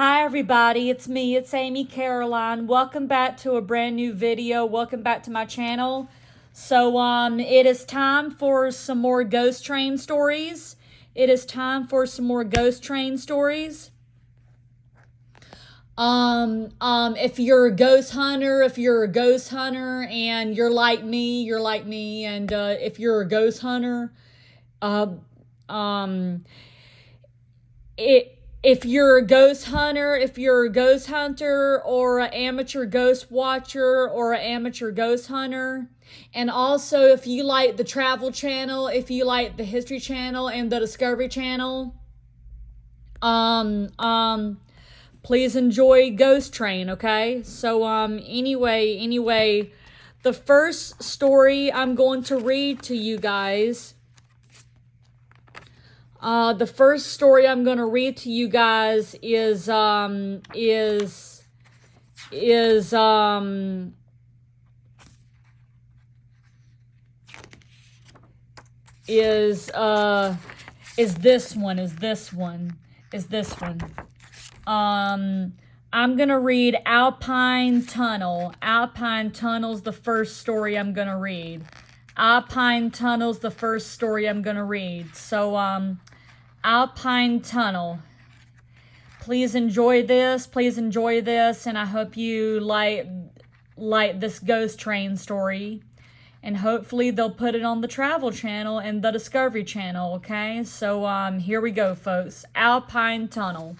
Hi everybody, it's me, it's Amy Caroline. Welcome back to a brand new video. Welcome back to my channel. So it is time for some more ghost train stories. If you're a ghost hunter, and you're like me, and if you're a ghost hunter, uh, um, if you're a ghost hunter, or an amateur ghost watcher, or an amateur ghost hunter, and also if you like the Travel Channel, if you like the History Channel and the Discovery Channel, please enjoy Ghost Train, okay? So anyway, the first story I'm going to read to you guys. The first story I'm going to read to you guys is this one. I'm going to read Alpine Tunnel. Alpine Tunnel's the first story I'm going to read. So, Alpine Tunnel. Please enjoy this, and I hope you like this ghost train story. And hopefully they'll put it on the Travel Channel and the Discovery Channel, okay? So, here we go, folks. Alpine Tunnel.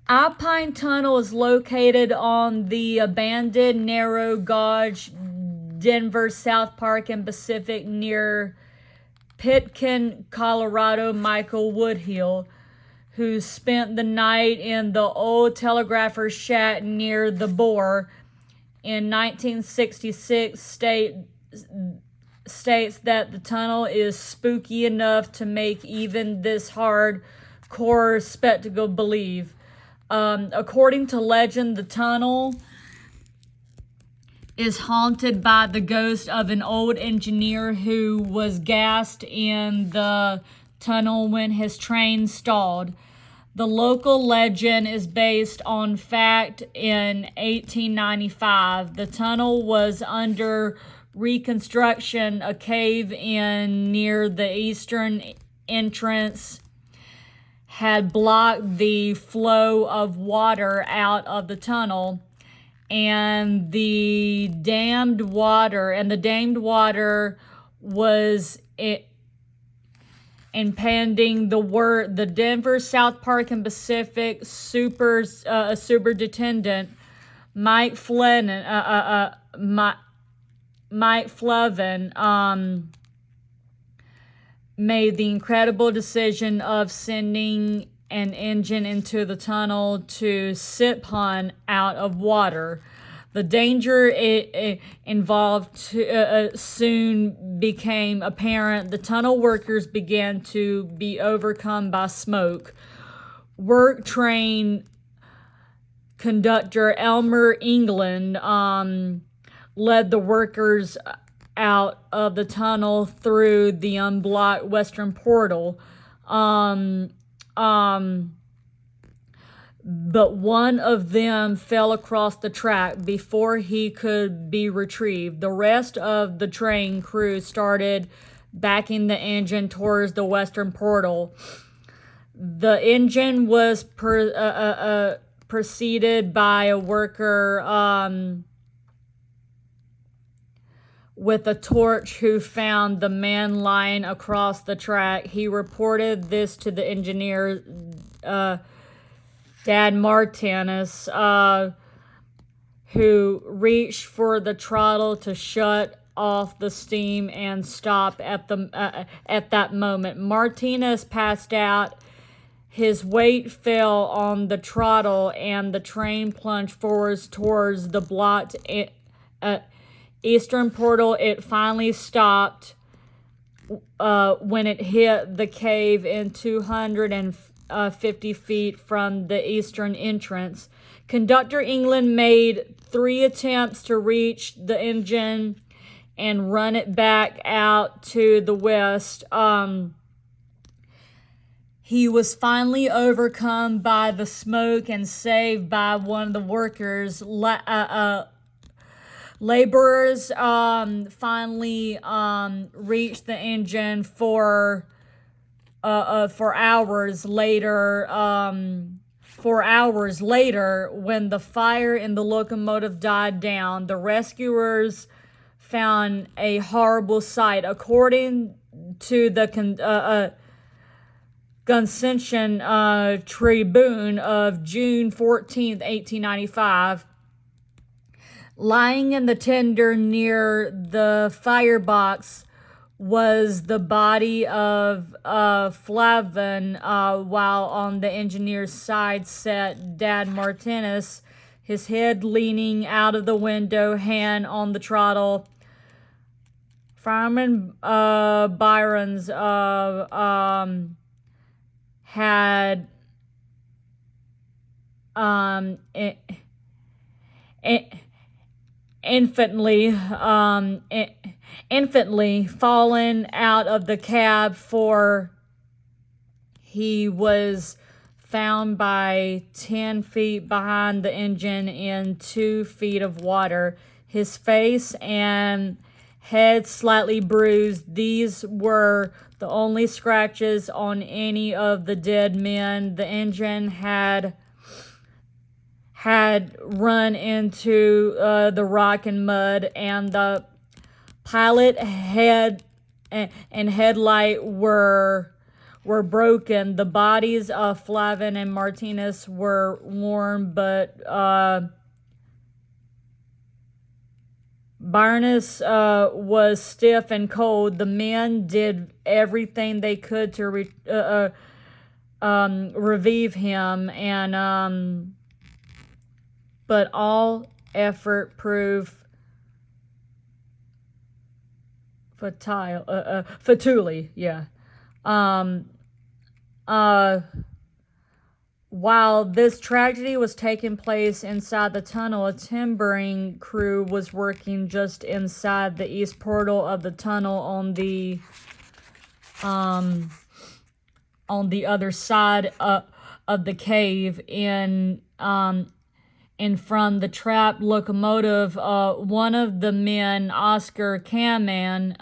Alpine Tunnel is located on the abandoned narrow gauge Denver South Park and Pacific near Pitkin, Colorado. Michael Woodhill, who spent the night in the old telegrapher's shack near the Bore in 1966, states that the tunnel is spooky enough to make even this hardcore spectacle believe. According to legend, the tunnel is haunted by the ghost of an old engineer who was gassed in the tunnel when his train stalled. The local legend is based on fact. In 1895, the tunnel was under reconstruction. A cave-in near the eastern entrance had blocked the flow of water out of the tunnel, and the dammed water was impeding the Denver South Park and Pacific superintendent Mike Flavin made the incredible decision of sending an engine into the tunnel to siphon out of water. The danger involved soon became apparent. The tunnel workers began to be overcome by smoke. Work train conductor Elmer England led the workers out of the tunnel through the unblocked western portal. But one of them fell across the track before he could be retrieved. The rest of the train crew started backing the engine towards the western portal. The engine was preceded by a worker with a torch who found the man lying across the track. He reported this to the engineer, Dad Martinez, who reached for the throttle to shut off the steam and stop at that moment. Martinez passed out. His weight fell on the throttle, and the train plunged forwards towards the blocked eastern portal. It finally stopped when it hit the cave in 250 feet from the eastern entrance. Conductor England made 3 attempts to reach the engine and run it back out to the west. he was finally overcome by the smoke and saved by one of the workers. Laborers finally reached the engine for hours later. 4 hours later, when the fire in the locomotive died down, the rescuers found a horrible sight. According to the Gunsension Tribune of June 14th, 1895, lying in the tender near the firebox was the body of Flavin, while on the engineer's side sat Dad Martinez, his head leaning out of the window, hand on the throttle. Fireman Byrnes had infantly fallen out of the cab, for he was found by 10 feet behind the engine in 2 feet of water, his face and head slightly bruised. These were the only scratches on any of the dead men. The engine had run into the rock and mud, and the pilot head and headlight were broken. The bodies of Flavin and Martinez were warm, but Barnes was stiff and cold. The men did everything they could to revive him, and but all effort proved fatally. Yeah. While this tragedy was taking place inside the tunnel, a timbering crew was working just inside the east portal of the tunnel on the other side of the cave. And from the trapped locomotive, one of the men, Oscar Kamen,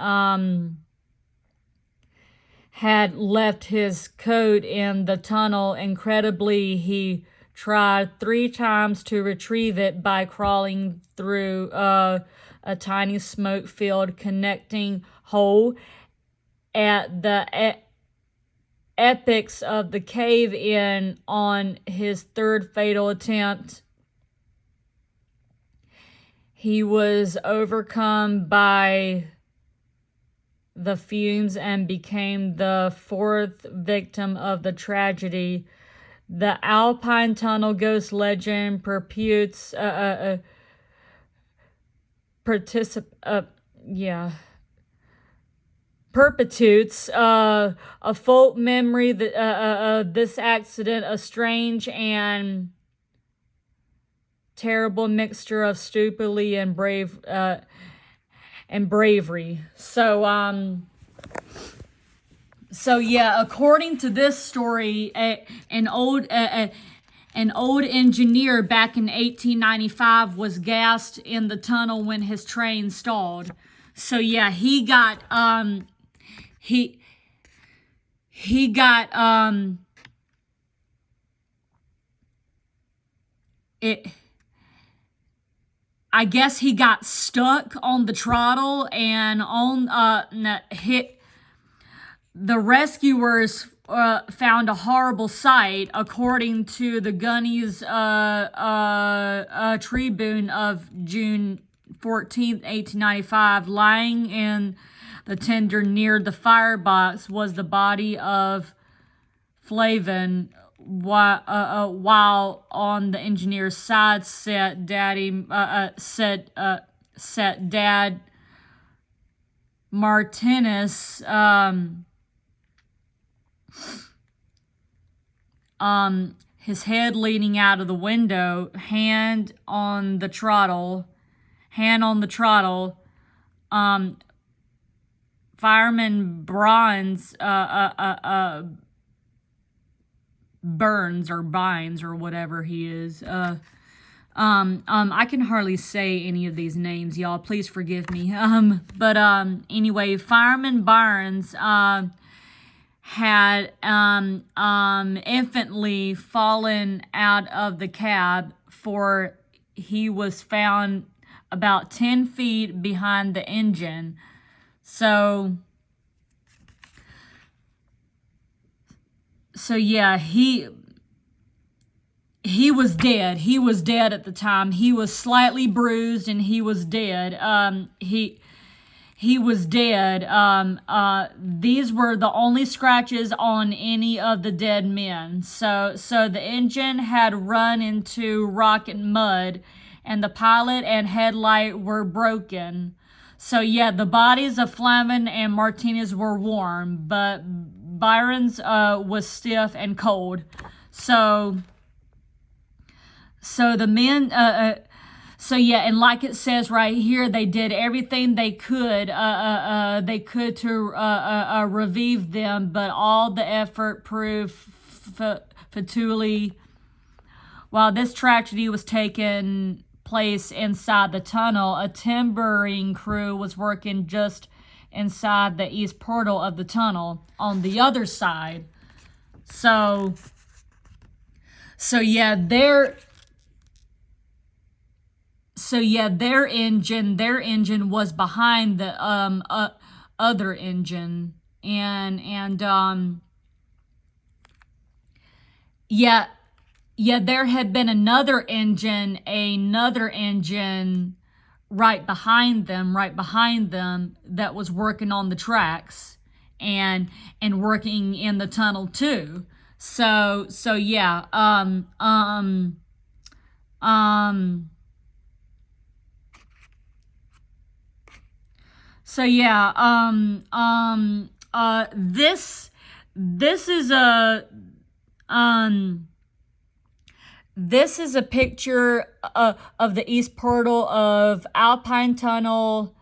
had left his coat in the tunnel. Incredibly, he tried 3 times to retrieve it by crawling through a tiny smoke-filled connecting hole at the apex of the cave-in. On his 3rd fatal attempt, he was overcome by the fumes and became the 4th victim of the tragedy. The Alpine Tunnel ghost legend perpetuates a folk memory that this accident, a strange and terrible mixture of stupidity and bravery. So yeah, according to this story, an old engineer back in 1895 was gassed in the tunnel when his train stalled. So yeah, he got I guess he got stuck on the throttle and hit. The rescuers found a horrible sight, according to the Gunny's Tribune of June 14th, 1895. Lying in the tender near the firebox was the body of Flavin, while on the engineer's side sat Dad Martinez, his head leaning out of the window, hand on the throttle. Fireman Bronze Burns or Bynes or whatever he is. I can hardly say any of these names, y'all. Please forgive me. But anyway, Fireman Barnes had infantily fallen out of the cab, for he was found about 10 feet behind the engine. So yeah, he was dead. He was dead at the time. He was slightly bruised and he was dead. He was dead. These were the only scratches on any of the dead men. So the engine had run into rock and mud, and the pilot and headlight were broken. So yeah, the bodies of Flavin and Martinez were warm, but Byron's was stiff and cold. So the men, so yeah, and like it says right here, they did everything they could to revive them, but all the effort proved futile. While this tragedy was taking place inside the tunnel, a timbering crew was working just inside the east portal of the tunnel on the other side. So yeah, their engine was behind the other engine, and there had been another engine right behind them that was working on the tracks and working in the tunnel too. So yeah, this is a picture of the east portal of Alpine Tunnel.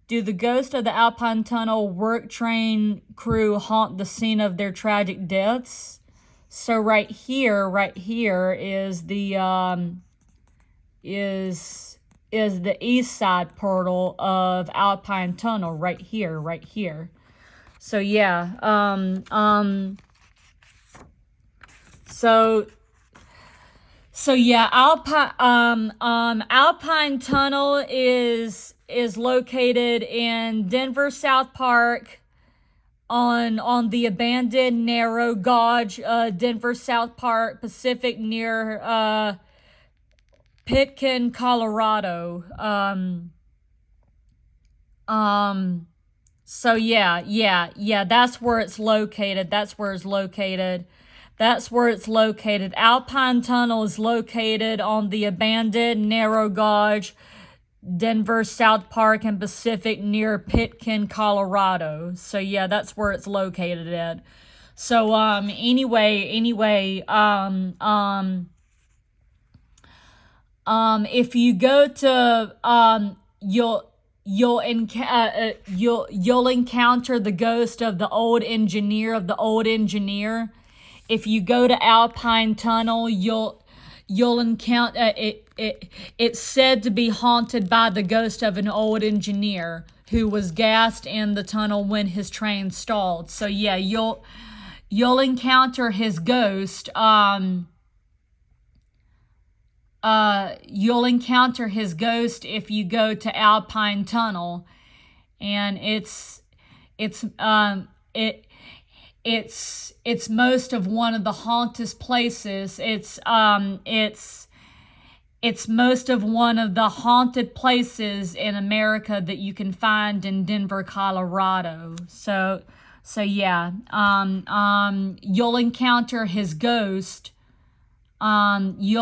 Do the ghosts of the Alpine Tunnel work train crew haunt the scene of their tragic deaths? So right here is the is the east side portal of Alpine Tunnel right here. So yeah, so yeah, Alpine Tunnel is located in Denver South Park on the abandoned narrow gauge Denver South Park Pacific near Pitkin, Colorado. So yeah, that's where it's located. Alpine Tunnel is located on the abandoned narrow gauge Denver South Park and Pacific near Pitkin, Colorado. So yeah, that's where it's located at. So anyway, if you go to you'll encounter the ghost of the old engineer. If you go to Alpine Tunnel, you'll encounter it's said to be haunted by the ghost of an old engineer who was gassed in the tunnel when his train stalled. So yeah, you'll encounter his ghost. You'll encounter his ghost if you go to Alpine Tunnel, and it's most of one of the hauntest places. It's most of one of the haunted places in America that you can find in Denver, Colorado. So yeah, you'll encounter his ghost. And he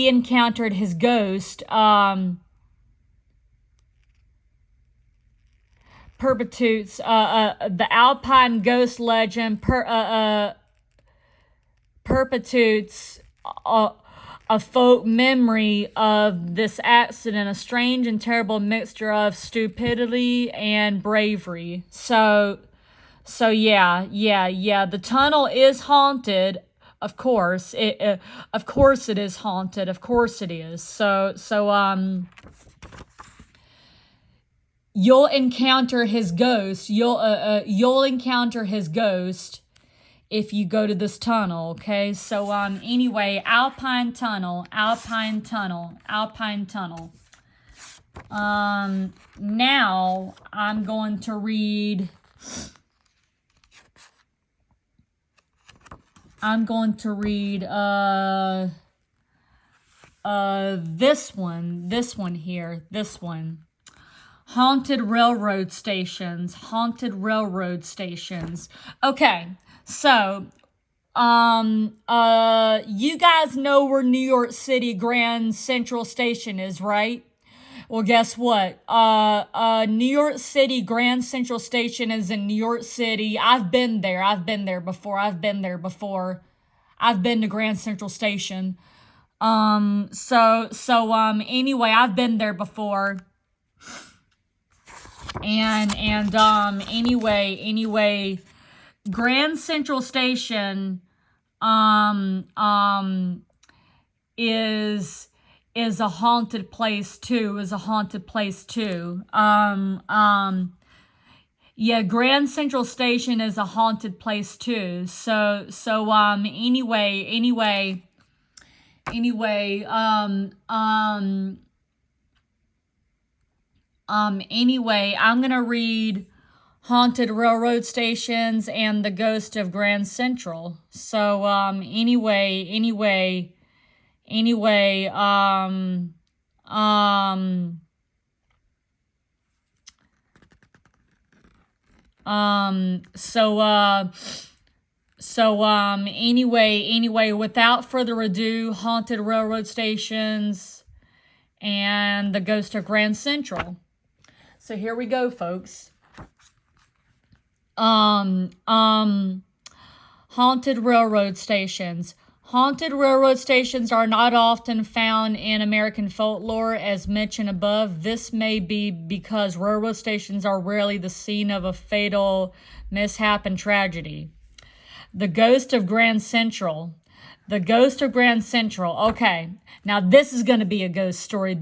encountered his ghost perpetuates the Alpine ghost legend perpetuates a folk memory of this accident, a strange and terrible mixture of stupidity and bravery. So yeah. The tunnel is haunted. Of course, of course it is haunted. Of course it is. You'll encounter his ghost. You'll encounter his ghost if you go to this tunnel, okay? So anyway, Alpine Tunnel. Now I'm going to read this one here. Haunted railroad stations. Okay, so you guys know where New York City Grand Central Station is, right? Well, guess what? New York City Grand Central Station is in New York City. I've been there before. I've been to Grand Central Station. Anyway, I've been there before. Anyway, Grand Central Station, is a haunted place too, Yeah, Grand Central Station is a haunted place too. Anyway, I'm gonna read Haunted Railroad Stations and the Ghost of Grand Central. Without further ado, Haunted Railroad Stations and the Ghost of Grand Central. So here we go, folks. Haunted railroad stations. Haunted railroad stations are not often found in American folklore, as mentioned above. This may be because railroad stations are rarely the scene of a fatal mishap and tragedy. The Ghost of Grand Central. The Ghost of Grand Central. Okay, now this is going to be a ghost story.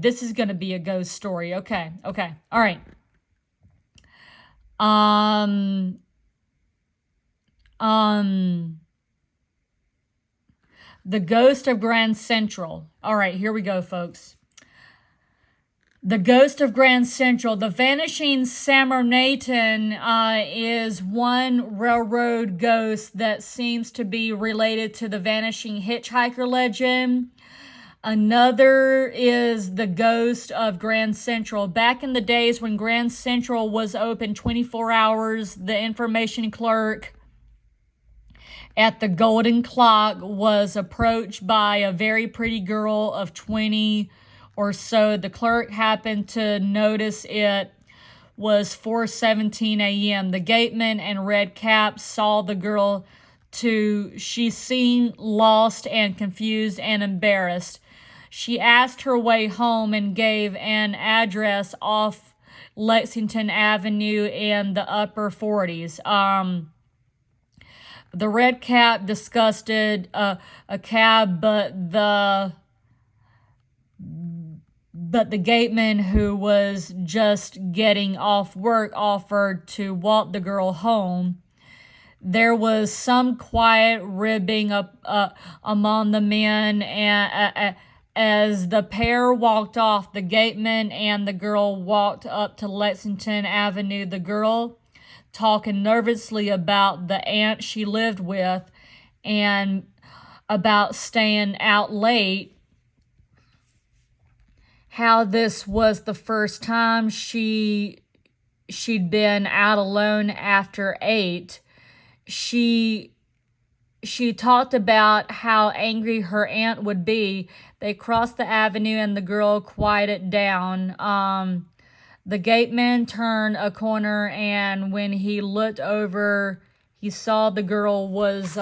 Okay. All right. The Ghost of Grand Central. All right, here we go, folks. The Ghost of Grand Central. The Vanishing Samaritan is one railroad ghost that seems to be related to the Vanishing Hitchhiker legend. Another is the Ghost of Grand Central. Back in the days when Grand Central was open 24 hours, the information clerk at the Golden Clock was approached by a very pretty girl of 20 or so. The clerk happened to notice it was 4:17 a.m. The gateman and red cap saw the girl too. She seemed lost and confused and embarrassed. She asked her way home and gave an address off Lexington Avenue in the upper 40s. The red cap disgusted a cab, but the gateman, who was just getting off work, offered to walk the girl home. There was some quiet ribbing up among the men, and as the pair walked off, the gateman and the girl walked up to Lexington Avenue. The girl talking nervously about the aunt she lived with and about staying out late. How this was the first time she'd been out alone after 8. She talked about how angry her aunt would be. They crossed the avenue and the girl quieted down. The gateman turned a corner, and when he looked over, he saw the girl was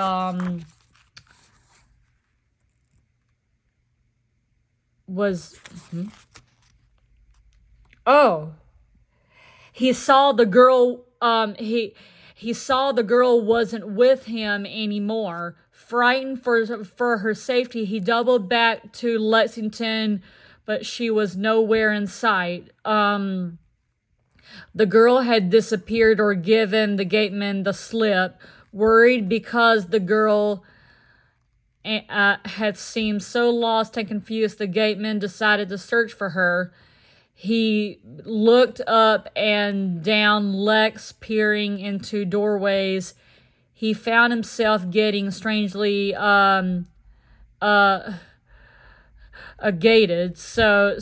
was, oh, he saw the girl, he saw the girl wasn't with him anymore. Frightened for her safety, he doubled back to Lexington, but she was nowhere in sight. The girl had disappeared or given the gateman the slip. Worried because the girl had seemed so lost and confused, the gateman decided to search for her. He looked up and down Lex, peering into doorways. He found himself getting strangely gated. So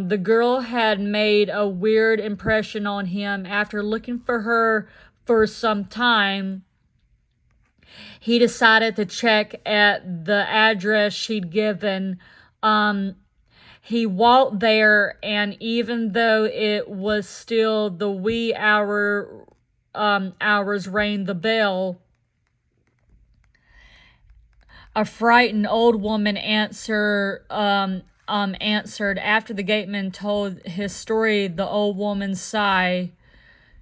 the girl had made a weird impression on him. After looking for her for some time, he decided to check at the address she'd given. He walked there, and even though it was still the wee hours, rang the bell. A frightened old woman answered after the gateman told his story. The old woman sighed.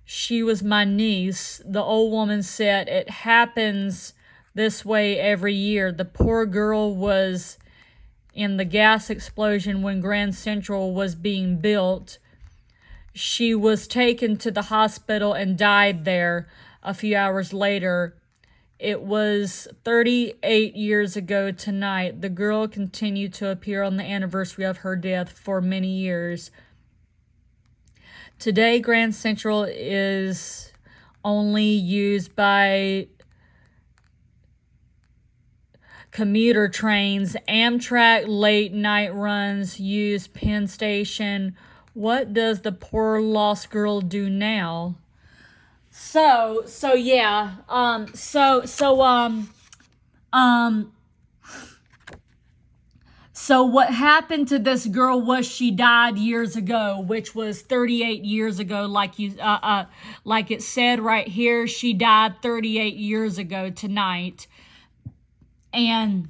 She was my niece. The old woman said, it happens this way every year. The poor girl was in the gas explosion when Grand Central was being built. She was taken to the hospital and died there a few hours later. It was 38 years ago tonight. The girl continued to appear on the anniversary of her death for many years. Today, Grand Central is only used by commuter trains. Amtrak late night runs use Penn Station. What does the poor lost girl do now? So what happened to this girl was she died years ago, which was 38 years ago, like it said right here. She died 38 years ago tonight. And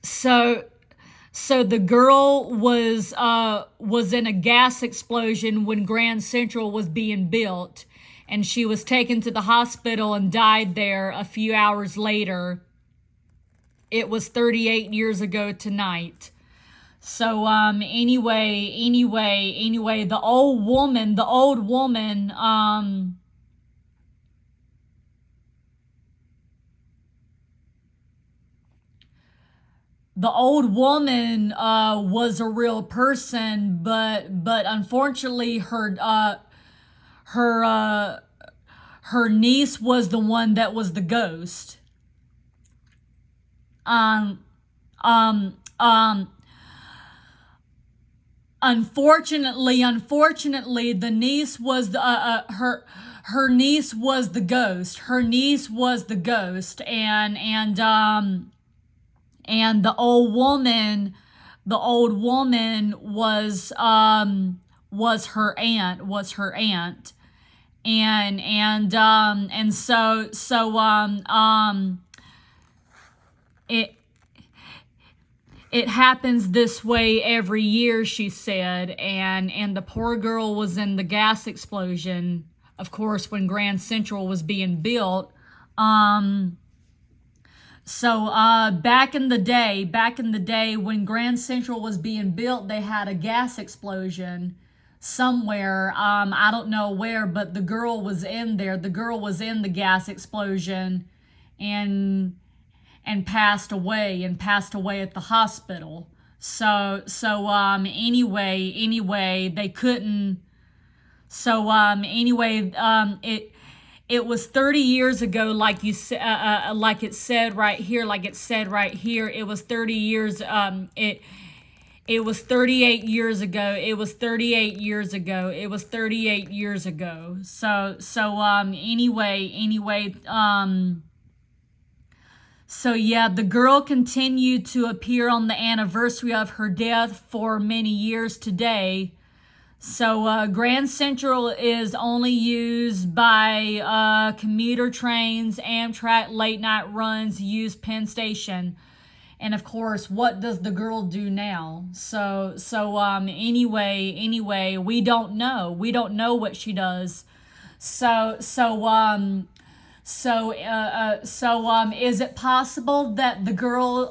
so the girl was in a gas explosion when Grand Central was being built, and she was taken to the hospital and died there a few hours later. It was 38 years ago tonight. So anyway, the old woman, was a real person, but unfortunately her niece was the one that was the ghost. Unfortunately, the niece was her niece was the ghost. Her niece was the ghost, and the old woman was her aunt. And so it happens this way every year, she said, and the poor girl was in the gas explosion, of course, when Grand Central was being built. So back in the day when Grand Central was being built, they had a gas explosion somewhere. I don't know where, but the girl was in there. The girl was in the gas explosion and passed away at the hospital. So anyway, they couldn't. So it was 30 years ago, like it said right here. It was 30 years. It was 38 years ago. So yeah, the girl continued to appear on the anniversary of her death for many years today. So Grand Central is only used by commuter trains. Amtrak late night runs use Penn Station. And of course, what does the girl do now? Anyway, we don't know. We don't know what she does. Is it possible that the girl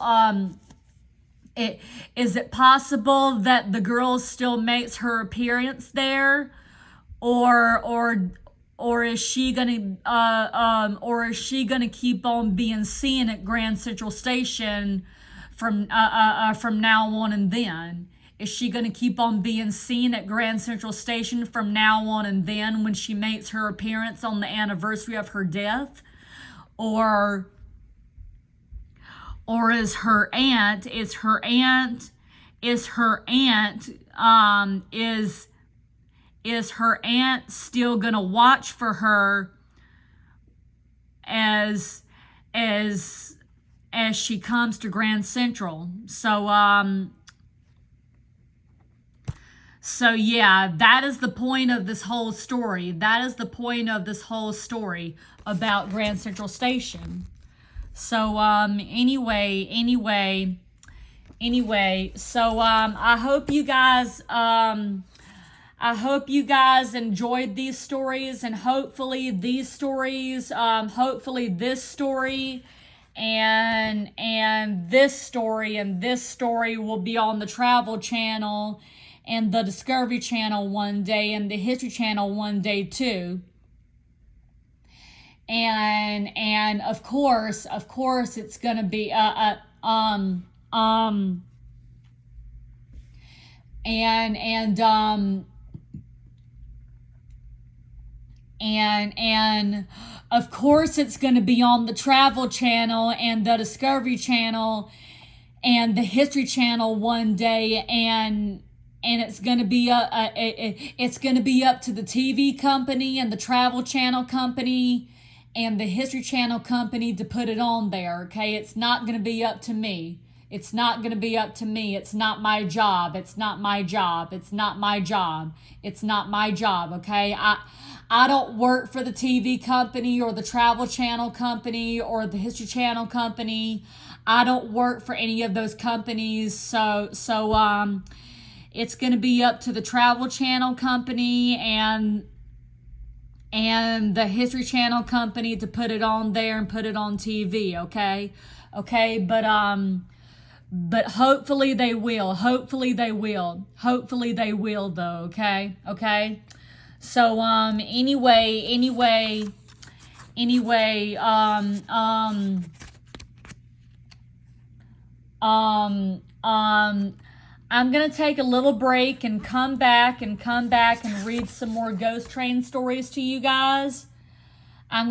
is it possible that the girl still makes her appearance there, or is she gonna keep on being seen at Grand Central Station from now on and then? Is she gonna keep on being seen at Grand Central Station from now on and then when she makes her appearance on the anniversary of her death, or is her aunt still gonna watch for her as she comes to Grand Central? So yeah, that is the point of this whole story. That is the point of this whole story about Grand Central Station. So anyway, I hope you guys enjoyed these stories, and hopefully this story and this story will be on the Travel Channel and the Discovery Channel one day, and the History Channel one day too. And of course it's gonna be and of course it's going to be on the Travel Channel and the Discovery Channel and the History Channel one day, and it's going to be it's going to be up to the TV company and the Travel Channel company and the History Channel company to put it on there, okay? It's not going to be up to me. It's not going to be up to me. It's not my job. It's not my job. It's not my job. It's not my job, okay? I don't work for the TV company or the Travel Channel company or the History Channel company. I don't work for any of those companies. So it's going to be up to the Travel Channel company and the History Channel company to put it on there and put it on TV, okay? Okay, but hopefully they will. Hopefully they will though, okay? Okay? So anyway, I'm gonna take a little break and come back and read some more ghost train stories to you guys. I'm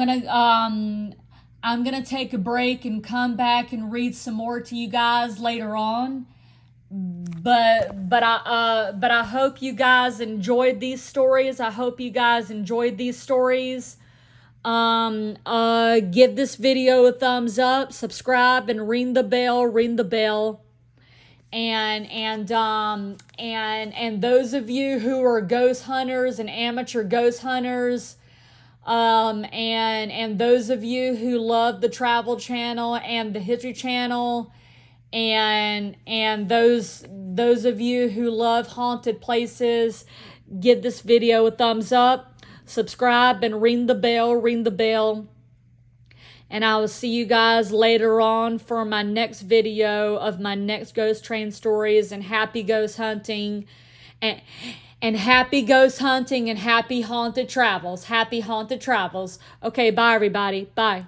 gonna take a break and come back and read some more to you guys later on. But I hope you guys enjoyed these stories. Give this video a thumbs up, subscribe, and ring the bell. And those of you who are ghost hunters and amateur ghost hunters, and those of you who love the Travel Channel and the History Channel, and those of you who love haunted places, give this video a thumbs up, subscribe, and ring the bell. And I will see you guys later on for my next video of my next ghost train stories. And happy ghost hunting, and happy ghost hunting, and happy haunted travels. Okay, bye everybody. Bye.